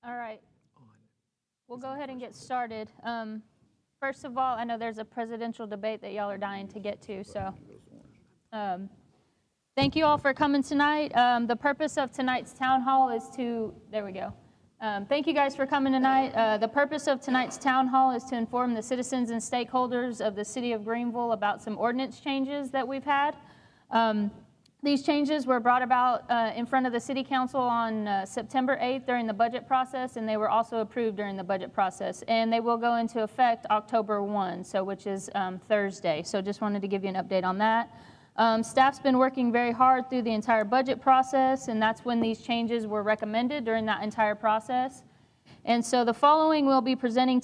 All right, we'll go ahead and get started. First of all, I know there's a presidential debate that y'all are dying to get to, so thank you all for coming tonight. The purpose of tonight's town hall is to, there we go. Thank you guys for coming tonight. The purpose of tonight's town hall is to inform the citizens and stakeholders of the city of Greenville about some ordinance changes that we've had. These changes were brought about in front of the City Council on September 8th during the budget process, and they were also approved during the budget process. And they will go into effect October 1, so which is Thursday. So just wanted to give you an update on that. Staff's been working very hard through the entire budget process, and that's when these changes were recommended during that entire process. And so the following will be presenting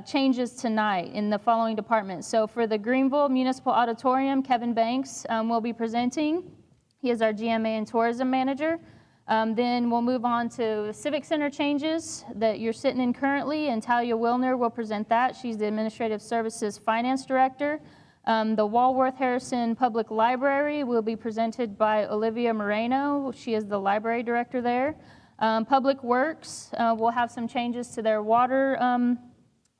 changes tonight in the following departments. So for the Greenville Municipal Auditorium, Kevin Banks will be presenting. He is our GMA and Tourism Manager. Then we'll move on to Civic Center changes that you're sitting in currently, and Talia Wilner will present that. She's the Administrative Services Finance Director. The Walworth Harrison Public Library will be presented by Olivia Moreno. She is the Library Director there. Public Works will have some changes to their water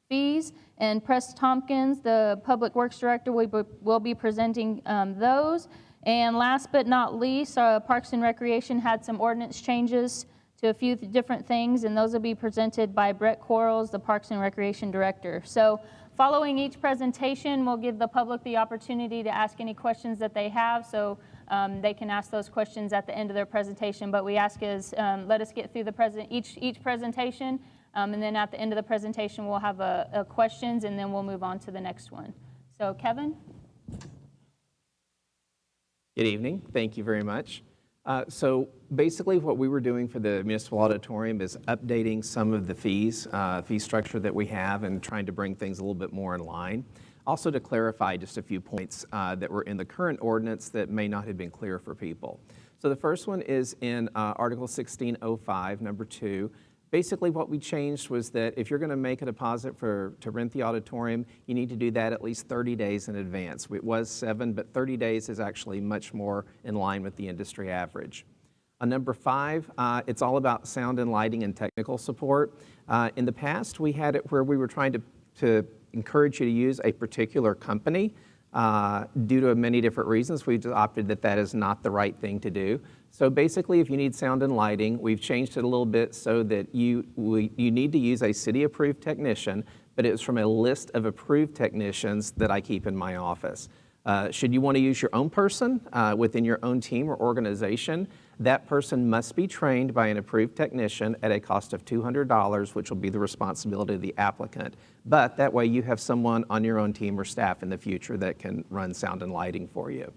fees, and Press Tompkins, the Public Works Director, will be presenting those. And last but not least, Parks and Recreation had some ordinance changes to a few different things, and those will be presented by Brett Quarles, the Parks and Recreation Director. So following each presentation, we'll give the public the opportunity to ask any questions that they have, so they can ask those questions at the end of their presentation. But we ask is let us get through each presentation, and then at the end of the presentation, we'll have a questions, and then we'll move on to the next one. So Kevin? Good evening. Thank you very much. So basically what we were doing for the Municipal Auditorium is updating some of the fee structure that we have and trying to bring things a little bit more in line. Also to clarify just a few points that were in the current ordinance that may not have been clear for people. So the first one is in Article 1605, number 2. Basically what we changed was that if you're going to make a deposit to rent the auditorium, you need to do that at least 30 days in advance. It was 7, but 30 days is actually much more in line with the industry average. On number 5, it's all about sound and lighting and technical support. In the past, we had it where we were trying to encourage you to use a particular company. Due to many different reasons, we've opted that is not the right thing to do. So basically, if you need sound and lighting, we've changed it a little bit so that you need to use a city-approved technician, but it's from a list of approved technicians that I keep in my office. Should you want to use your own person within your own team or organization, that person must be trained by an approved technician at a cost of $200, which will be the responsibility of the applicant. But that way you have someone on your own team or staff in the future that can run sound and lighting for you.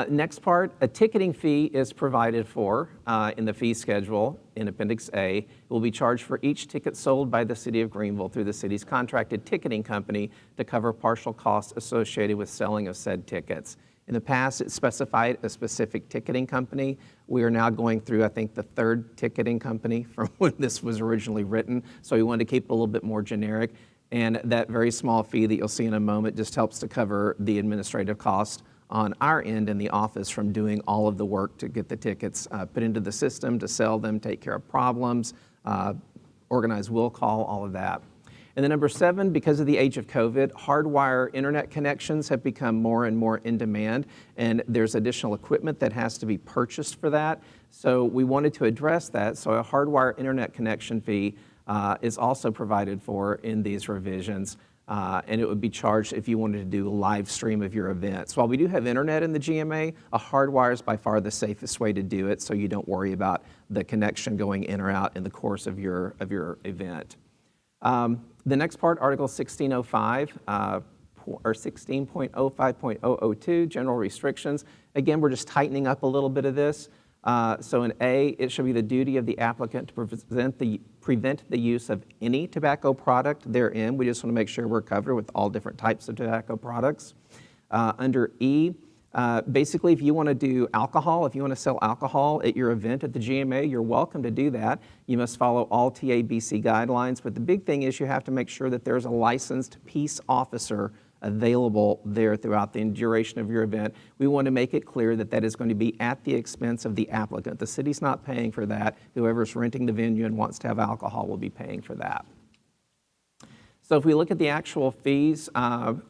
Next part, a ticketing fee is provided for in the fee schedule in Appendix A. It will be charged for each ticket sold by the City of Greenville through the city's contracted ticketing company to cover partial costs associated with selling of said tickets. In the past, it specified a specific ticketing company. We are now going through, I think, the 3rd ticketing company from when this was originally written, so we wanted to keep it a little bit more generic. And that very small fee that you'll see in a moment just helps to cover the administrative cost on our end in the office from doing all of the work to get the tickets put into the system, to sell them, take care of problems, organize will call, all of that. And then number 7, because of the age of COVID, hardwire internet connections have become more and more in demand, and there's additional equipment that has to be purchased for that. So we wanted to address that, so a hardwire internet connection fee is also provided for in these revisions. And it would be charged if you wanted to do a live stream of your event. So while we do have internet in the GMA, a hardwire is by far the safest way to do it, so you don't worry about the connection going in or out in the course of your event. The next part, Article 1605, or 16.05.002, general restrictions. Again, we're just tightening up a little bit of this. So in A, it should be the duty of the applicant to prevent the use of any tobacco product therein. We just want to make sure we're covered with all different types of tobacco products. Under E, basically if you want to do alcohol, if you want to sell alcohol at your event at the GMA, you're welcome to do that. You must follow all TABC guidelines, but the big thing is you have to make sure that there's a licensed peace officer available there throughout the duration of your event. We want to make it clear that that is going to be at the expense of the applicant. The city's not paying for that. Whoever's renting the venue and wants to have alcohol will be paying for that. So if we look at the actual fees,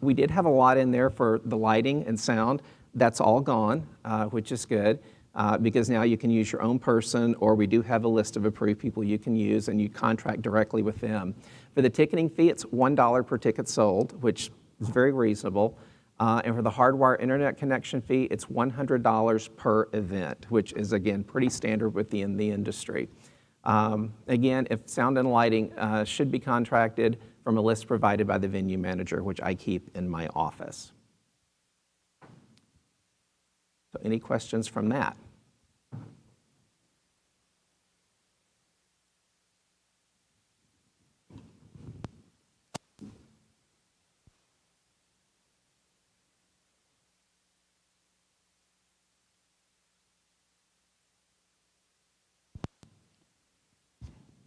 we did have a lot in there for the lighting and sound. That's all gone, which is good, because now you can use your own person, or we do have a list of approved people you can use, and you contract directly with them. For the ticketing fee, it's $1 per ticket sold, which is very reasonable. And for the hardwire internet connection fee, it's $100 per event, which is, again, pretty standard within the industry. Again, if sound and lighting should be contracted from a list provided by the venue manager, which I keep in my office. So any questions from that?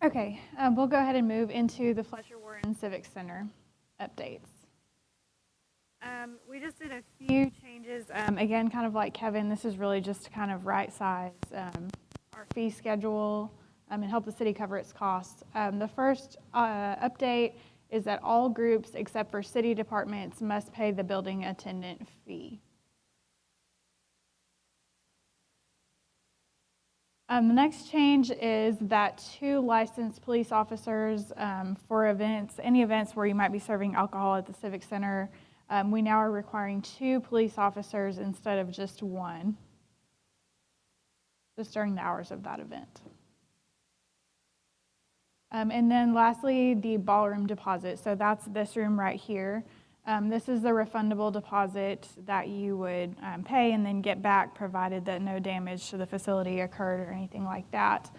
Okay, we'll go ahead and move into the Fletcher Warren Civic Center updates. We just did a few changes. Again, kind of like Kevin, this is really just to kind of right size our fee schedule and help the city cover its costs. The first update is that all groups except for city departments must pay the building attendant fee. The next change is that 2 licensed police officers for events, any events where you might be serving alcohol at the Civic Center, we now are requiring 2 police officers instead of just 1, just during the hours of that event. And then lastly, the ballroom deposit. So that's this room right here. This is the refundable deposit that you would pay and then get back, provided that no damage to the facility occurred or anything like that.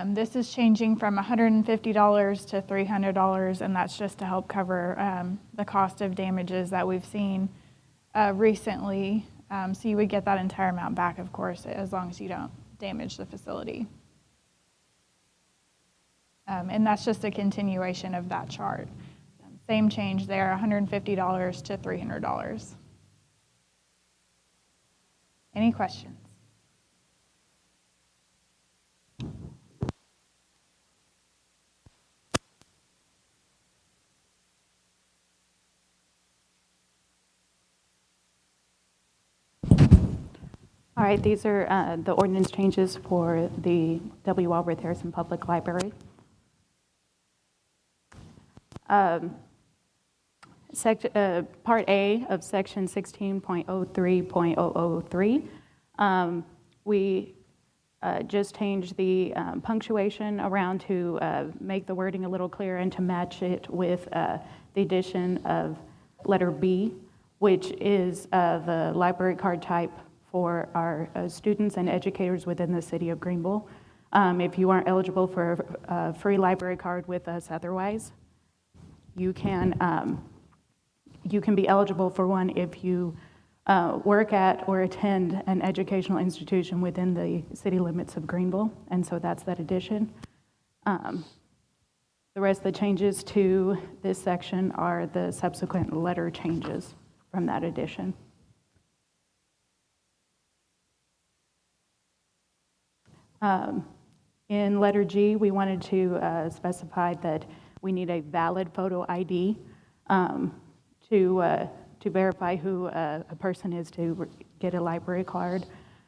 This is changing from $150 to $300, and that's just to help cover the cost of damages that we've seen recently. So you would get that entire amount back, of course, as long as you don't damage the facility. And that's just a continuation of that chart. Same change there, $150 to $300. Any questions? All right, these are the ordinance changes for the W. Walworth Harrison Public Library. Part A of section 16.03.003, we just changed the punctuation around to make the wording a little clearer and to match it with the addition of letter B, which is the library card type for our students and educators within the city of Greenville. If you aren't eligible for a free library card with us otherwise, you can be eligible for one if you work at or attend an educational institution within the city limits of Greenville, and so that's that addition. The rest of the changes to this section are the subsequent letter changes from that addition. In letter G, we wanted to specify that we need a valid photo ID to verify who a person is to get a library card.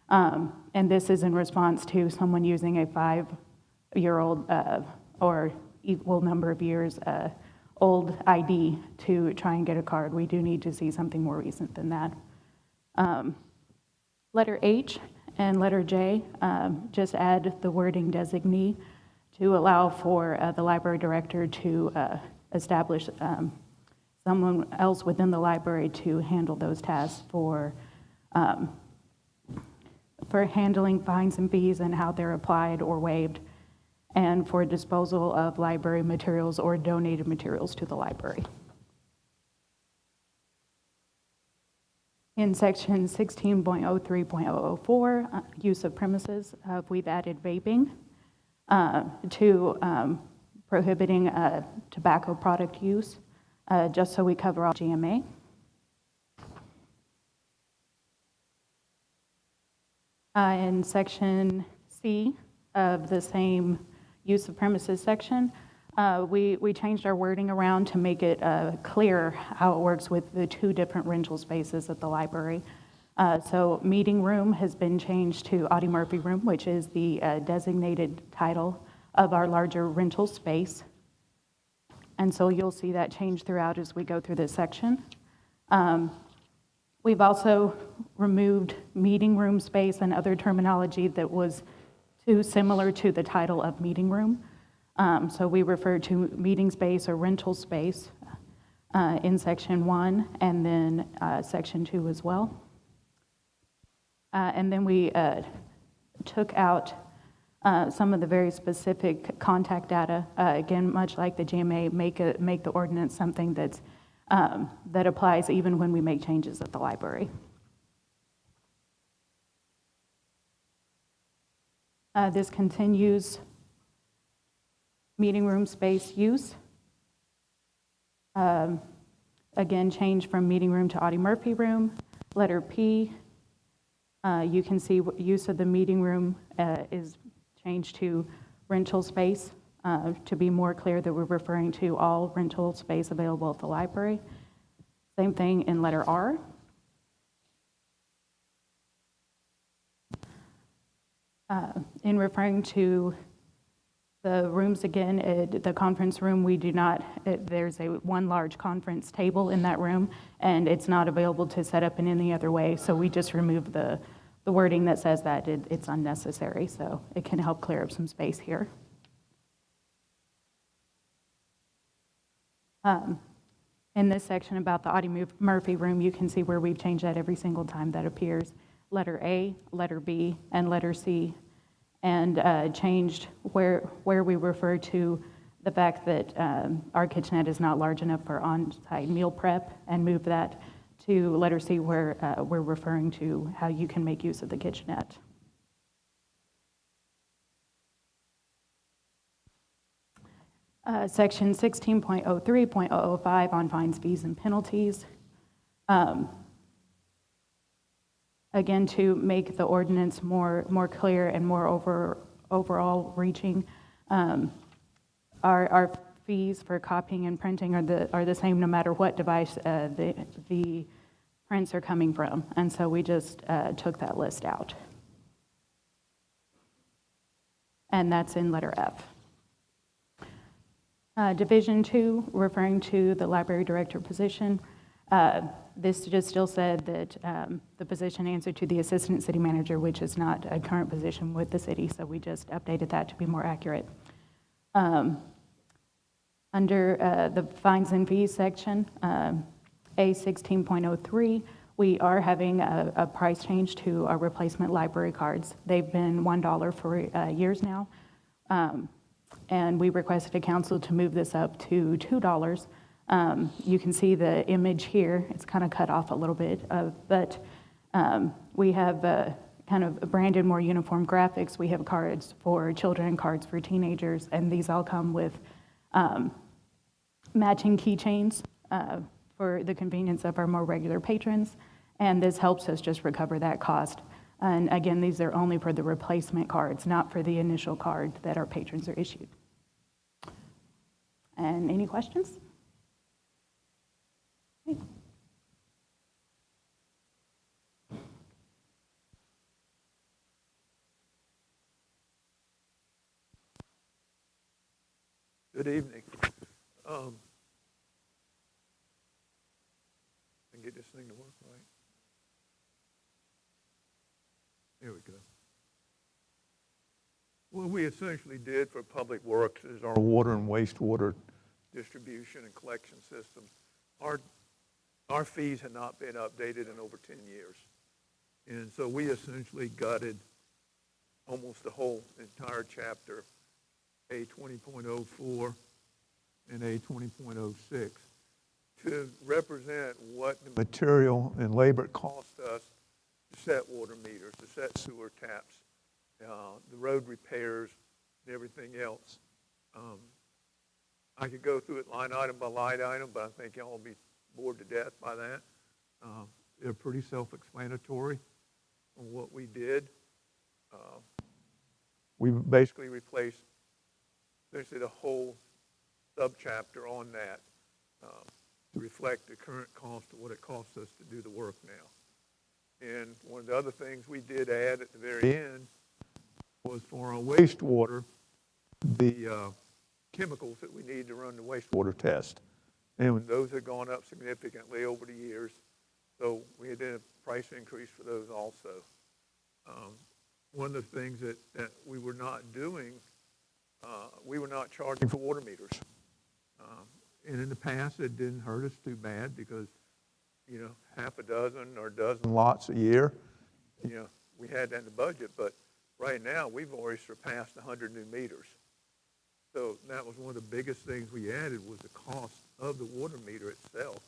And this is in response to someone using a 5-year-old or equal number of years old ID to try and get a card. We do need to see something more recent than that. Letter H and letter J, just add the wording designee to allow for the library director to establish someone else within the library to handle those tasks for handling fines and fees and how they're applied or waived, and for disposal of library materials or donated materials to the library. In section 16.03.004, use of premises, we've added vaping to prohibiting tobacco product use, just so we cover all GMA. In section C of the same use of premises section, we changed our wording around to make it clear how it works with the two different rental spaces at the library. So meeting room has been changed to Audie Murphy room, which is the designated title of our larger rental space. And so you'll see that change throughout as we go through this section. We've also removed meeting room space and other terminology that was too similar to the title of meeting room. So we refer to meeting space or rental space in section 1 and then section 2 as well. And then we took out some of the very specific contact data. Again, much like the GMA, make the ordinance something that's that applies even when we make changes at the library. This continues meeting room space use. Again, change from meeting room to Audie Murphy room. Letter P, you can see use of the meeting room is changed to rental space. To be more clear that we're referring to all rental space available at the library. Same thing in letter R. In referring to the rooms again, the conference room, we do not, there's one large conference table in that room, and it's not available to set up in any other way, so we just remove the wording that says that it's unnecessary, so it can help clear up some space here. In this section about the Audie Murphy room, you can see where we've changed that every single time that appears. Letter A, letter B, and letter C, and changed where we refer to the fact that our kitchenette is not large enough for on-site meal prep, and move that to letter C where we're referring to how you can make use of the kitchenette. Section 16.03.005 on fines, fees, and penalties. Again, to make the ordinance more clear and more overall reaching, our fees for copying and printing are the same no matter what device the prints are coming from, and so we just took that list out. And that's in letter F. Division 2, referring to the library director position. This just still said that the position answered to the assistant city manager, which is not a current position with the city, so we just updated that to be more accurate. Under the fines and fees section, A16.03, we are having a price change to our replacement library cards. They've been $1 for years now. And we requested a council to move this up to $2. You can see the image here. It's kind of cut off a little bit, but we have kind of branded more uniform graphics. We have cards for children, cards for teenagers, and these all come with matching keychains for the convenience of our more regular patrons, and this helps us just recover that cost. And again, these are only for the replacement cards, not for the initial card that our patrons are issued. And any questions? Okay. Good evening. And get this thing to work right. Here we go. What we essentially did for Public Works is our water and wastewater distribution and collection systems. Our fees had not been updated in over 10 years. And so we essentially gutted almost the whole entire chapter, A20.04 and A20.06, to represent what the material and labor cost us to set water meters, to set sewer taps, the road repairs, and everything else. I could go through it line item by line item, but I think y'all will be bored to death by that. They're pretty self-explanatory on what we did. We basically replaced essentially the whole subchapter on that to reflect the current cost of what it costs us to do the work now. And one of the other things we did add at the very end was for our wastewater, the chemicals that we need to run the wastewater test. And those have gone up significantly over the years. So we had a price increase for those also. One of the things that we were not doing, we were not charging for water meters. And in the past, it didn't hurt us too bad because, half a dozen or a dozen lots a year, we had that in the budget. But right now, we've already surpassed 100 new meters. So that was one of the biggest things we added was the cost of the water meter itself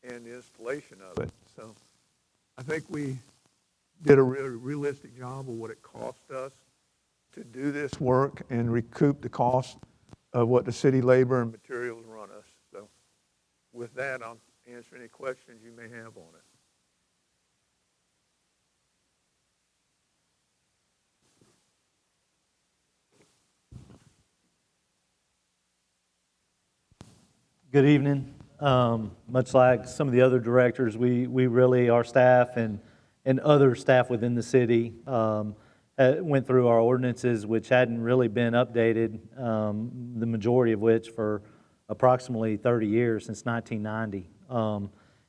and the installation of it. So I think we did a really realistic job of what it cost us to do this work and recoup the cost of what the city labor and materials run us. So with that, I'll answer any questions you may have on it. Good evening. Much like some of the other directors, we really, our staff and other staff within the city went through our ordinances, which hadn't really been updated, the majority of which for approximately 30 years, since 1990.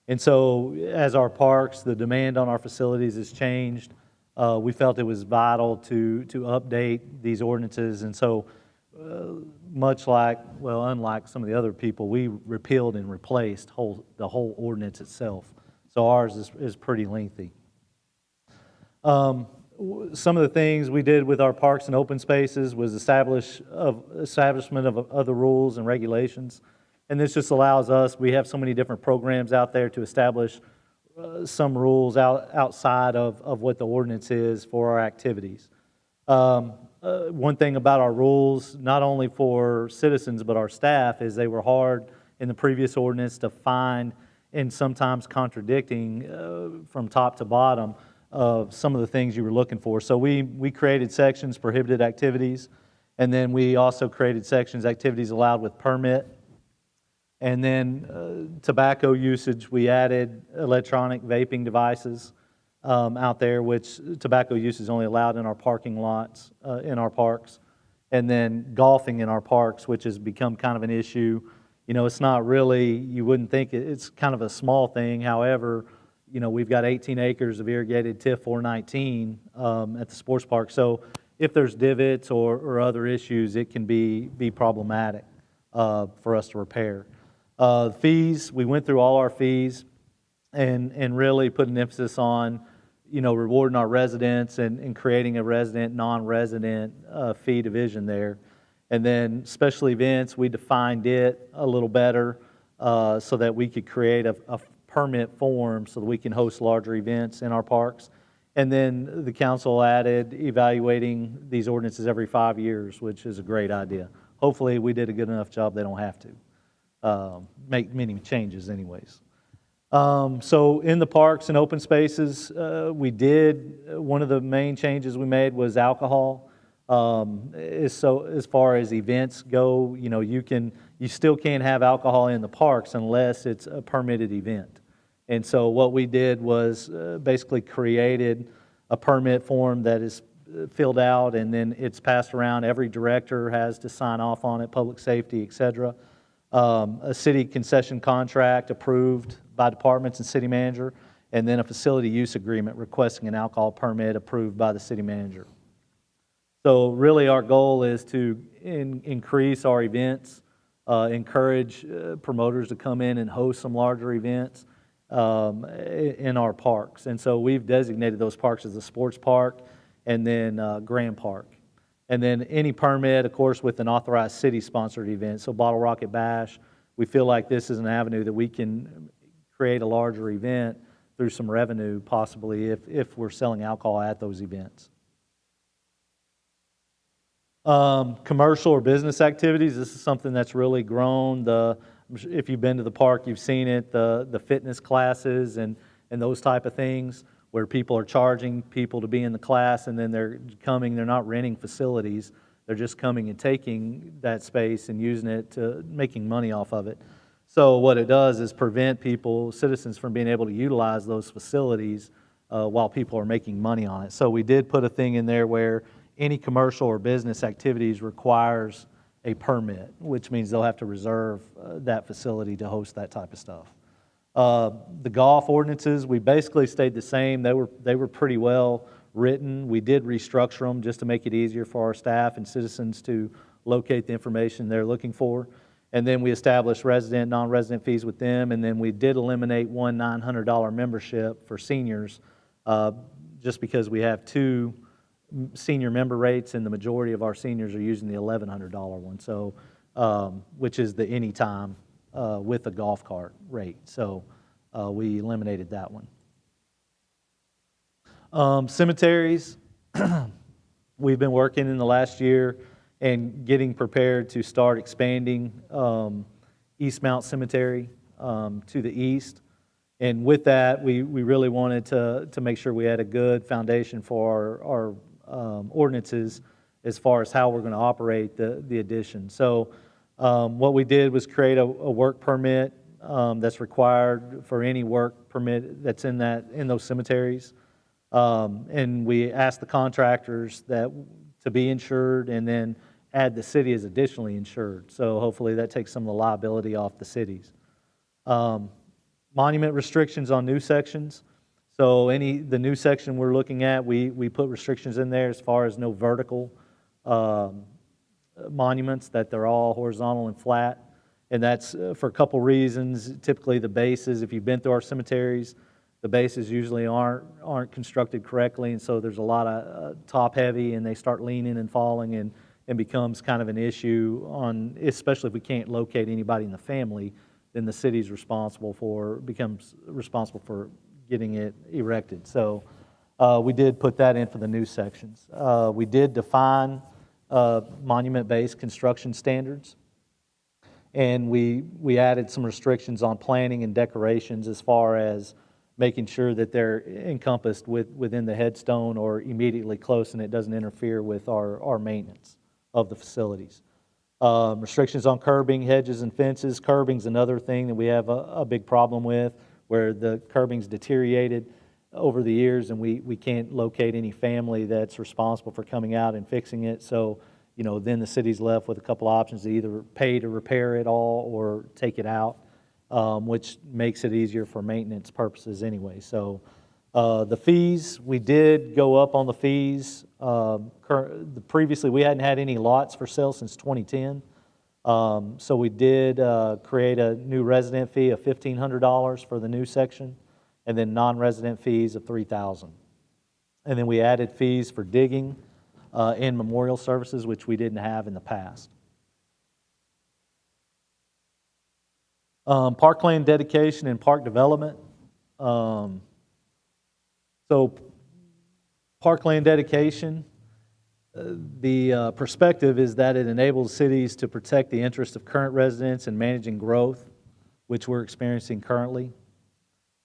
And so as our parks, the demand on our facilities has changed. We felt it was vital to update these ordinances. And so much like, well, unlike some of the other people, we repealed and replaced the whole ordinance itself. So ours is pretty lengthy. Some of the things we did with our parks and open spaces was establishment of other rules and regulations. And this just allows us, we have so many different programs out there to establish some rules outside of what the ordinance is for our activities. One thing about our rules, not only for citizens but our staff, is they were hard in the previous ordinance to find and sometimes contradicting from top to bottom of some of the things you were looking for. So we created sections, prohibited activities, and then we also created sections, activities allowed with permit. And then tobacco usage, we added electronic vaping devices out there, which tobacco use is only allowed in our parking lots, in our parks. And then golfing in our parks, which has become kind of an issue. It's not really, you wouldn't think it's kind of a small thing. However, we've got 18 acres of irrigated TIF 419 at the sports park. So if there's divots or other issues, it can be problematic for us to repair. Fees, we went through all our fees and really put an emphasis on, rewarding our residents and creating a resident, non-resident fee division there. And then special events, we defined it a little better so that we could create a permit form so that we can host larger events in our parks. And then the council added evaluating these ordinances every 5 years, which is a great idea. Hopefully we did a good enough job they don't have to make many changes anyways. So in the parks and open spaces, one of the main changes we made was alcohol. So as far as events go, you still can't have alcohol in the parks unless it's a permitted event. And so what we did was basically created a permit form that is filled out, and then it's passed around. Every director has to sign off on it, public safety, et cetera. A city concession contract approved by departments and city manager, and then a facility use agreement requesting an alcohol permit approved by the city manager. So really our goal is to increase our events, encourage promoters to come in and host some larger events in our parks. And so we've designated those parks as a sports park and then Grand Park. And then any permit, of course, with an authorized city-sponsored event. So Bottle Rocket Bash, we feel like this is an avenue that we can create a larger event through some revenue, possibly, if we're selling alcohol at those events. Commercial or business activities, this is something that's really grown. If you've been to the park, you've seen it, the fitness classes and those type of things. where people are charging people to be in the class, and then they're not renting facilities, they're just coming and taking that space and using it to making money off of it. So what it does is prevent citizens from being able to utilize those facilities while people are making money on it. So we did put a thing in there where any commercial or business activities requires a permit, which means they'll have to reserve that facility to host that type of stuff. The golf ordinances, we basically stayed the same. They were pretty well written. We did restructure them just to make it easier for our staff and citizens to locate the information they're looking for. And then we established resident, non-resident fees with them, and then we did eliminate one $900 membership for seniors, just because we have 2 senior member rates, and the majority of our seniors are using the $1,100 one, so which is the anytime with a golf cart rate. So we eliminated that one. Cemeteries, we've been working in the last year and getting prepared to start expanding East Mount Cemetery to the east. And with that, we really wanted to make sure we had a good foundation for our ordinances as far as how we're going to operate the addition. So what we did was create a work permit that's required for any work permit that's in those cemeteries. And we asked the contractors to be insured, and then add the city as additionally insured. So hopefully that takes some of the liability off the cities. Monument restrictions on new sections. So the new section we're looking at, we put restrictions in there as far as no vertical monuments, that they're all horizontal and flat. And that's for a couple reasons. Typically the bases, if you've been through our cemeteries, the bases usually aren't constructed correctly, and so there's a lot of top heavy, and they start leaning and falling, and becomes kind of an issue especially if we can't locate anybody in the family, then the city's becomes responsible for getting it erected. So we did put that in for the new sections. We did define monument-based construction standards, and we added some restrictions on planning and decorations as far as making sure that they're encompassed within the headstone or immediately close, and it doesn't interfere with our maintenance of the facilities. Restrictions on curbing, hedges, and fences. Curbing's another thing that we have a big problem with, where the curbing's deteriorated over the years, and we can't locate any family that's responsible for coming out and fixing it. So, then the city's left with a couple options to either pay to repair it all or take it out, which makes it easier for maintenance purposes anyway. So the fees, we did go up on the fees. Previously, we hadn't had any lots for sale since 2010. So we did create a new resident fee of $1,500 for the new section, and then non-resident fees of $3,000. And then we added fees for digging and memorial services, which we didn't have in the past. Parkland dedication and park development. So parkland dedication, the perspective is that it enables cities to protect the interests of current residents in managing growth, which we're experiencing currently,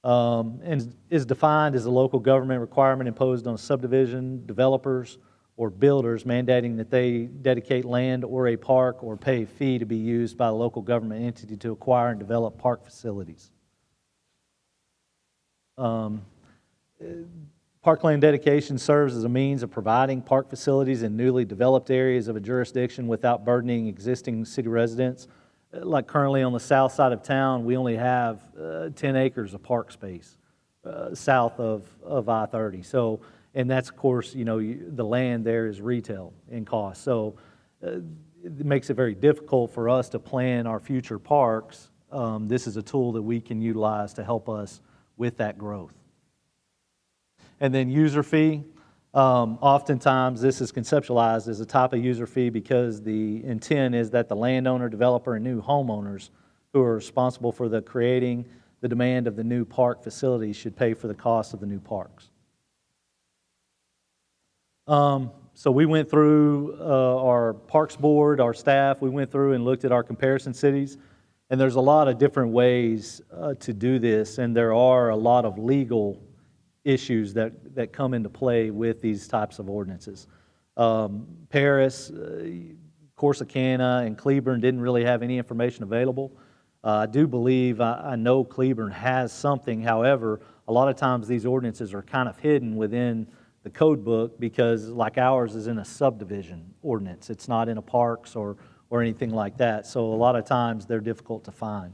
and is defined as a local government requirement imposed on subdivision developers or builders mandating that they dedicate land or a park or pay a fee to be used by a local government entity to acquire and develop park facilities. Parkland dedication serves as a means of providing park facilities in newly developed areas of a jurisdiction without burdening existing city residents. Like currently on the south side of town, we only have 10 acres of park space south of I-30. So, and that's, of course, the land there is retail in cost. So it makes it very difficult for us to plan our future parks. This is a tool that we can utilize to help us with that growth. And then user fee. Oftentimes this is conceptualized as a type of user fee because the intent is that the landowner, developer, and new homeowners who are responsible for the creating the demand of the new park facilities should pay for the cost of the new parks. So we went through our Parks Board, our staff, we went through and looked at our comparison cities, and there's a lot of different ways to do this, and there are a lot of legal issues that come into play with these types of ordinances. Paris, Corsicana, and Cleburne didn't really have any information available. I do believe, I know Cleburne has something. However, a lot of times these ordinances are kind of hidden within the code book because, like ours, is in a subdivision ordinance. It's not in a parks or anything like that. So a lot of times they're difficult to find.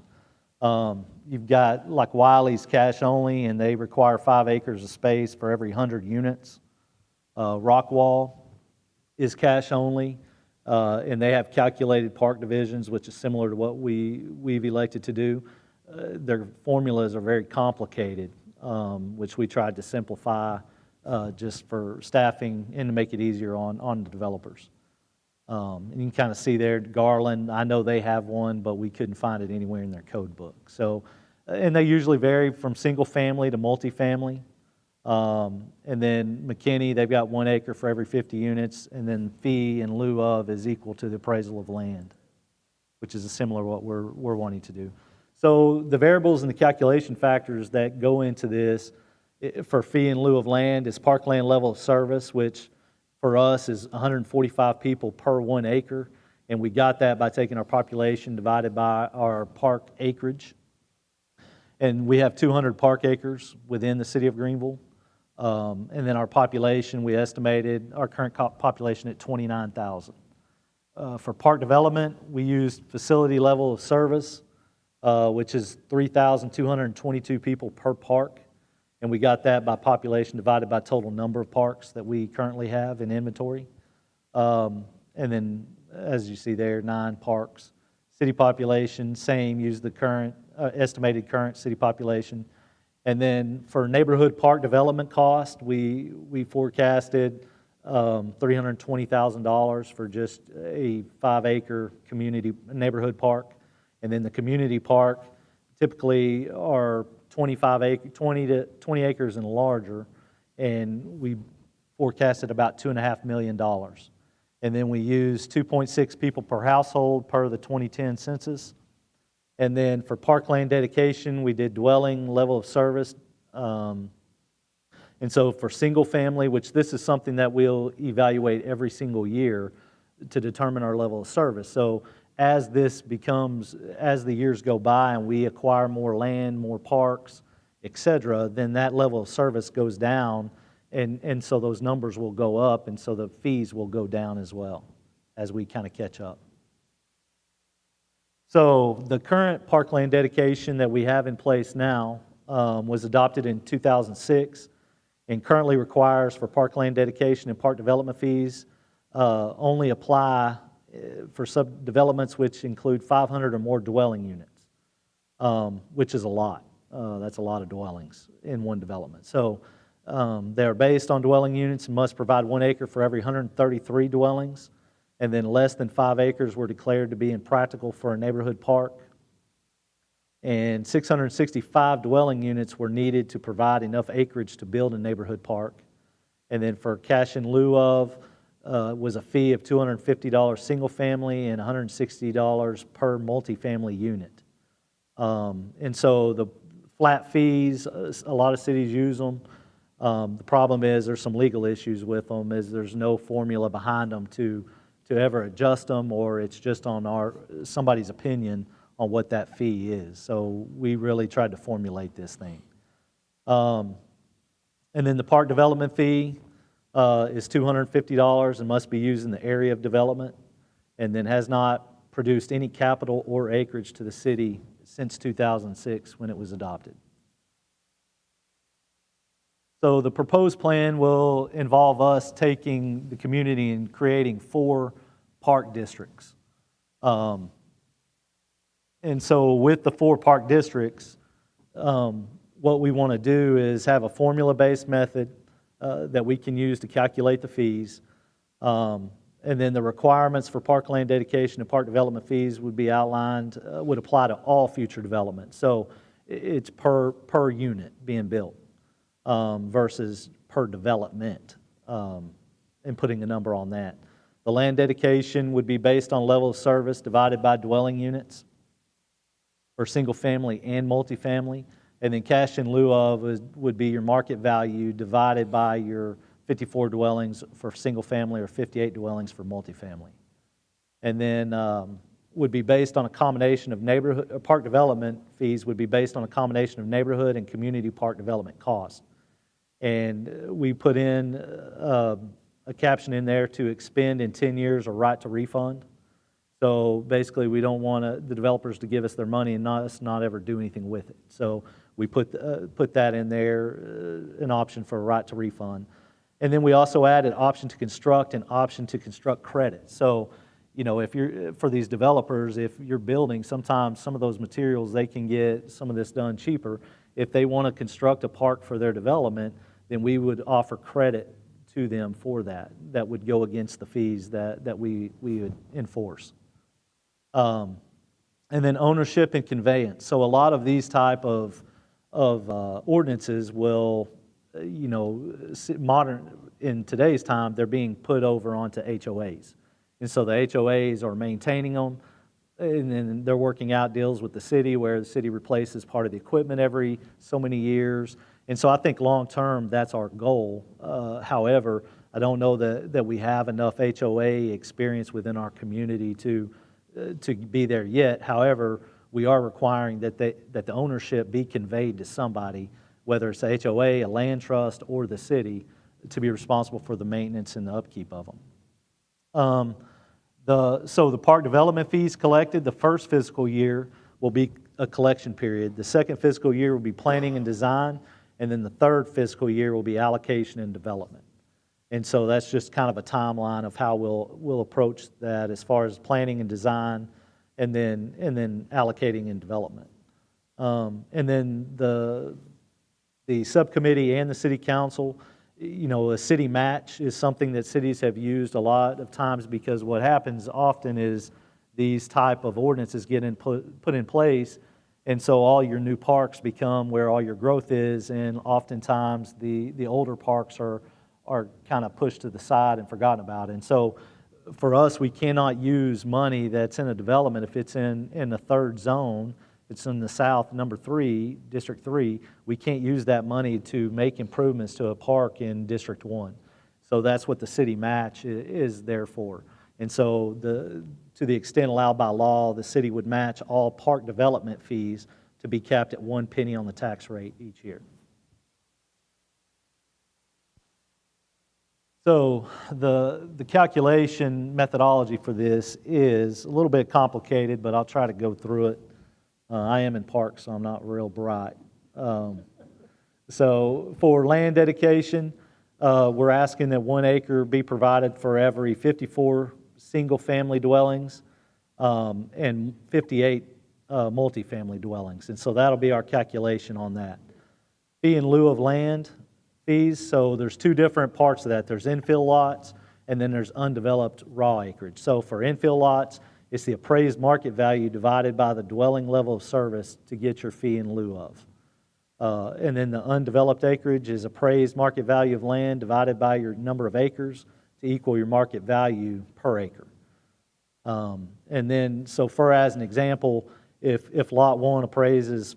You've got like Wiley's cash only, and they require 5 acres of space for every 100 units. Rockwall is cash only, and they have calculated park divisions, which is similar to what we've elected to do. Their formulas are very complicated, which we tried to simplify just for staffing and to make it easier on the developers. And you can kind of see there, Garland, I know they have one, but we couldn't find it anywhere in their code book. So, and they usually vary from single family to multifamily. And then McKinney, they've got 1 acre for every 50 units, and then fee in lieu of is equal to the appraisal of land, which is similar to what we're wanting to do. So the variables and the calculation factors that go into this for fee in lieu of land is parkland level of service, which for us is 145 people per 1 acre, and we got that by taking our population divided by our park acreage. And we have 200 park acres within the city of Greenville. And then our population, we estimated our current population at 29,000. For park development, we used facility level of service, which is 3,222 people per park. And we got that by population divided by total number of parks that we currently have in inventory. And then, as you see there, 9 parks. City population, same, use the current, estimated current city population. And then for neighborhood park development cost, we forecasted $320,000 for just a 5-acre community neighborhood park. And then the community park typically are 20 acres and larger, and we forecasted about $2.5 million. And then we use 2.6 people per household per the 2010 census. And then for parkland dedication, we did dwelling level of service. And so for single family, which this is something that we'll evaluate every single year to determine our level of service. So as the years go by and we acquire more land, more parks, etc., then that level of service goes down, and so those numbers will go up, and so the fees will go down as well as we kind of catch up. So the current parkland dedication that we have in place now was adopted in 2006 and currently requires for parkland dedication and park development fees only apply for subdevelopments which include 500 or more dwelling units, which is a lot. That's a lot of dwellings in one development. So they're based on dwelling units and must provide 1 acre for every 133 dwellings, and then less than 5 acres were declared to be impractical for a neighborhood park. And 665 dwelling units were needed to provide enough acreage to build a neighborhood park. And then for cash in lieu of, was a fee of $250 single family and $160 per multifamily unit. And so the flat fees, a lot of cities use them. The problem is there's some legal issues with them, is there's no formula behind them to ever adjust them, or it's just on somebody's opinion on what that fee is. So we really tried to formulate this thing. And then the park development fee is $250 and must be used in the area of development, and then has not produced any capital or acreage to the city since 2006 when it was adopted. So the proposed plan will involve us taking the community and creating 4 park districts. And so with the 4 park districts, what we want to do is have a formula-based method that we can use to calculate the fees. And then the requirements for parkland dedication and park development fees would be outlined, would apply to all future development. So it's per unit being built versus per development, and putting a number on that. The land dedication would be based on level of service divided by dwelling units for single family and multifamily. And then cash in lieu of would be your market value divided by your 54 dwellings for single family or 58 dwellings for multifamily. And then would be based on a combination of neighborhood, park development fees would be based on a combination of neighborhood and community park development costs. And we put in a caption in there to expend in 10 years or right to refund. So basically, we don't want the developers to give us their money and us not ever do anything with it. So we put that in there, an option for a right to refund. And then we also added option to construct and option to construct credit. So, you know, if you're, for these developers, if you're building, sometimes some of those materials, they can get some of this done cheaper. If they want to construct a park for their development, then we would offer credit to them for that. That would go against the fees that we would enforce. And then ownership and conveyance. So a lot of these type of ordinances will, you know, in today's time, they're being put over onto HOAs. And so the HOAs are maintaining them, and then they're working out deals with the city where the city replaces part of the equipment every so many years. And so I think long-term, that's our goal. However, I don't know that we have enough HOA experience within our community to be there yet. However, we are requiring that the ownership be conveyed to somebody, whether it's a HOA, a land trust, or the city, to be responsible for the maintenance and the upkeep of them. So the park development fees collected, the first fiscal year will be a collection period. The second fiscal year will be planning and design, and then the third fiscal year will be allocation and development. And so that's just kind of a timeline of how we'll approach that as far as planning and design, and then allocating and development. And then the subcommittee and the city council, you know, a city match is something that cities have used a lot of times, because what happens often is these type of ordinances get put in place, and so all your new parks become where all your growth is, and oftentimes the older parks are kind of pushed to the side and forgotten about. And so for us, we cannot use money that's in a development if it's in the third zone. It's in the south, number 3, District 3. We can't use that money to make improvements to a park in District 1. So that's what the city match is there for. And so to the extent allowed by law, the city would match all park development fees to be capped at 1 penny on the tax rate each year. So the calculation methodology for this is a little bit complicated, but I'll try to go through it. I am in parks, so I'm not real bright. So for land dedication, we're asking that 1 acre be provided for every 54 single-family dwellings and 58 multifamily dwellings. And so that'll be our calculation on that. Fee in lieu of land fees, so there's 2 different parts of that. There's infill lots, and then there's undeveloped raw acreage. So for infill lots, it's the appraised market value divided by the dwelling level of service to get your fee in lieu of. And then the undeveloped acreage is appraised market value of land divided by your number of acres to equal your market value per acre. And then, so for as an example, if lot 1 appraises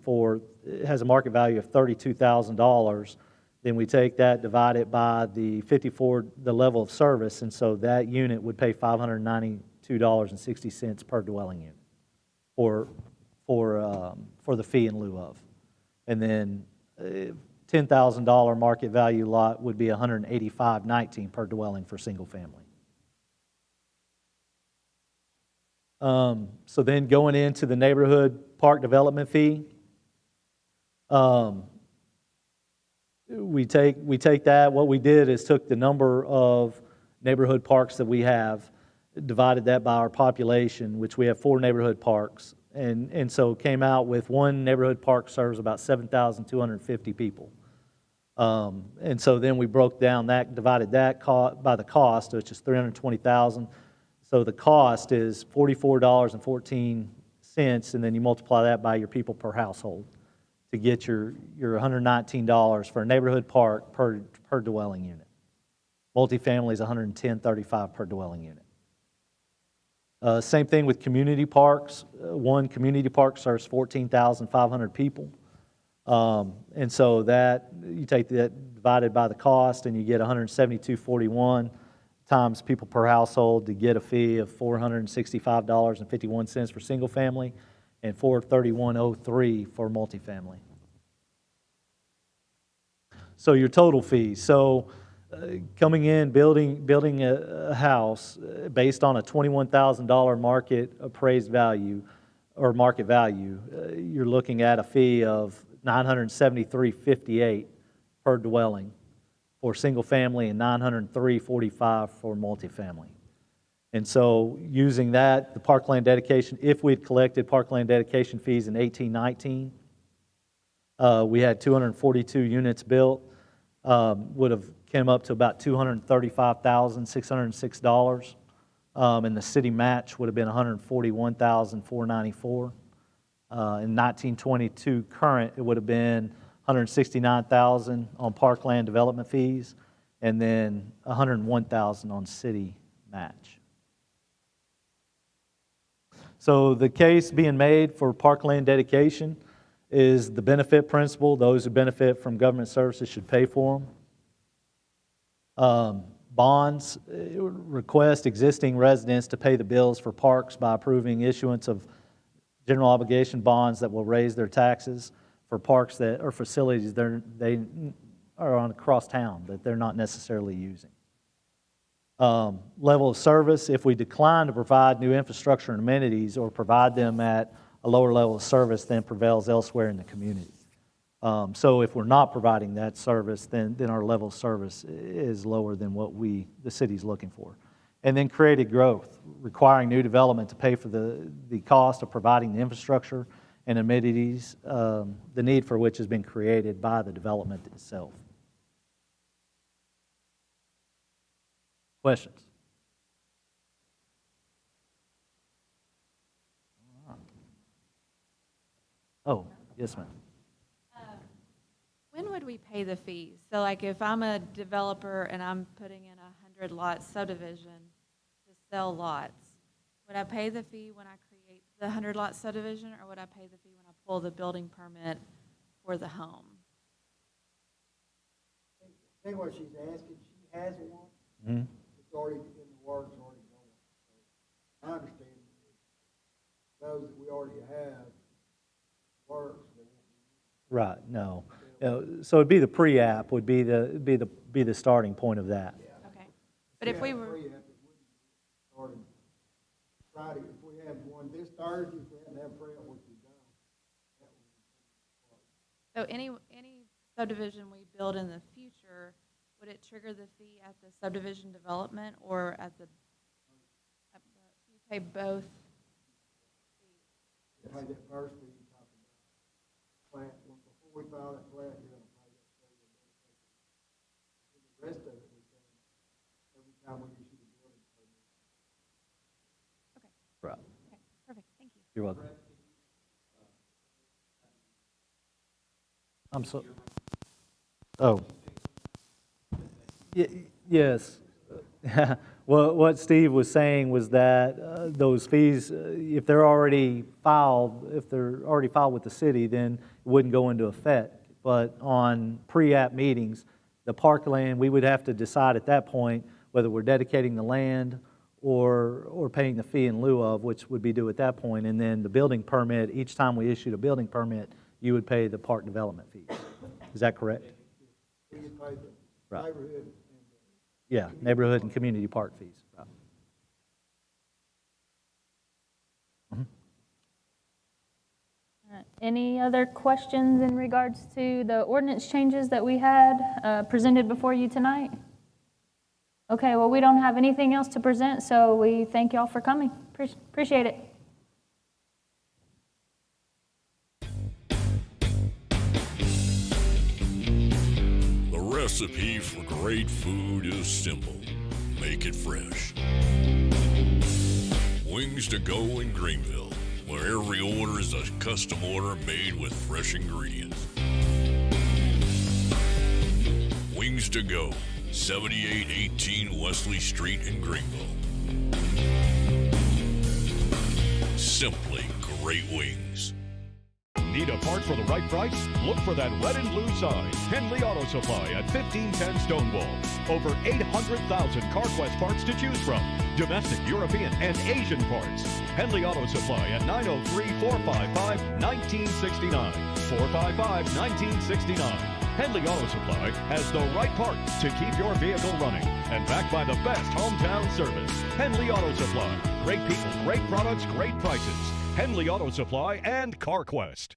has a market value of $32,000, then we take that, divide it by the 54, the level of service, and so that unit would pay $592.60 per dwelling unit for the fee in lieu of. And then $10,000 market value lot would be $185.19 per dwelling for single family. So then going into the neighborhood park development fee, we take that. What we did is took the number of neighborhood parks that we have, divided that by our population, which we have 4 neighborhood parks, and so came out with 1 neighborhood park serves about 7,250 people. And so then we broke down that, divided that by the cost, which is $320,000. So the cost is $44.14, and then you multiply that by your people per household to get your $119 for a neighborhood park per dwelling unit. Multifamily is $110.35 per dwelling unit. Same thing with community parks. 1 community park serves 14,500 people. And so that, you take that divided by the cost, and you get $172.41 times people per household to get a fee of $465.51 for single family and $431.03 for multifamily. So your total fees. So coming in, building a house based on a $21,000 market appraised value or market value, you're looking at a fee of $973.58 per dwelling for single family and $903.45 for multifamily. And so using that, the parkland dedication, if we'd collected parkland dedication fees in 1819, we had 242 units built, would have came up to about $235,606, and the city match would have been $141,494. In 1922 current, it would have been $169,000 on parkland development fees, and then $101,000 on city match. So the case being made for parkland dedication is the benefit principle. Those who benefit from government services should pay for them. Bonds request existing residents to pay the bills for parks by approving issuance of general obligation bonds that will raise their taxes for parks that or facilities they are on across town that they're not necessarily using. Level of service, if we decline to provide new infrastructure and amenities or provide them at a lower level of service than prevails elsewhere in the community. So if we're not providing that service, then our level of service is lower than what the city's looking for. And then created growth, requiring new development to pay for the cost of providing the infrastructure and amenities, the need for which has been created by the development itself. Questions? Oh, yes, ma'am. When would we pay the fees? So like if I'm a developer and I'm putting in a 100-lot subdivision to sell lots, would I pay the fee when I create the 100-lot subdivision, or would I pay the fee when I pull the building permit for the home? I think what she's asking, she has one. Mm-hmm. It's already in the works, already going. So I understand those that we already have works. Right. No. So it'd be the pre-app would be the starting point of that. Okay. But if we were, Started Friday, if we have one this Thursday, if we hadn't had pre-app, we'd be done. so any subdivision we build in the future, would it trigger the fee at the subdivision development or at the, you pay both fees? You pay that first fee you talked about. Plant, before we file that plant, you're gonna pay that fee. And the rest of it we pay every time we issue the building permit. Right. Okay, perfect, thank you. You're welcome. I'm so. Oh. Yes. Well, what Steve was saying was that those fees, if they're already filed with the city, then it wouldn't go into effect. But on pre-app meetings, the parkland, we would have to decide at that point whether we're dedicating the land or paying the fee in lieu of, which would be due at that point. And then the building permit, each time we issued a building permit, you would pay the park development fees. Is that correct? We get paid the Right. neighborhood. Yeah, neighborhood and community park fees. Right. Any other questions in regards to the ordinance changes that we had presented before you tonight? Okay, well, we don't have anything else to present, so we thank y'all for coming. Appreciate it. The recipe for great food is simple. Make it fresh. Wings to go in Greenville, where every order is a custom order made with fresh ingredients. Wings to go, 7818 Wesley Street in Greenville. Simply great wings. Need a part for the right price? Look for that red and blue sign. Henley Auto Supply at 1510 Stonewall. Over 800,000 CarQuest parts to choose from. Domestic, European, and Asian parts. Henley Auto Supply at 903-455-1969. 455-1969. Henley Auto Supply has the right parts to keep your vehicle running and backed by the best hometown service. Henley Auto Supply. Great people, great products, great prices. Henley Auto Supply and CarQuest.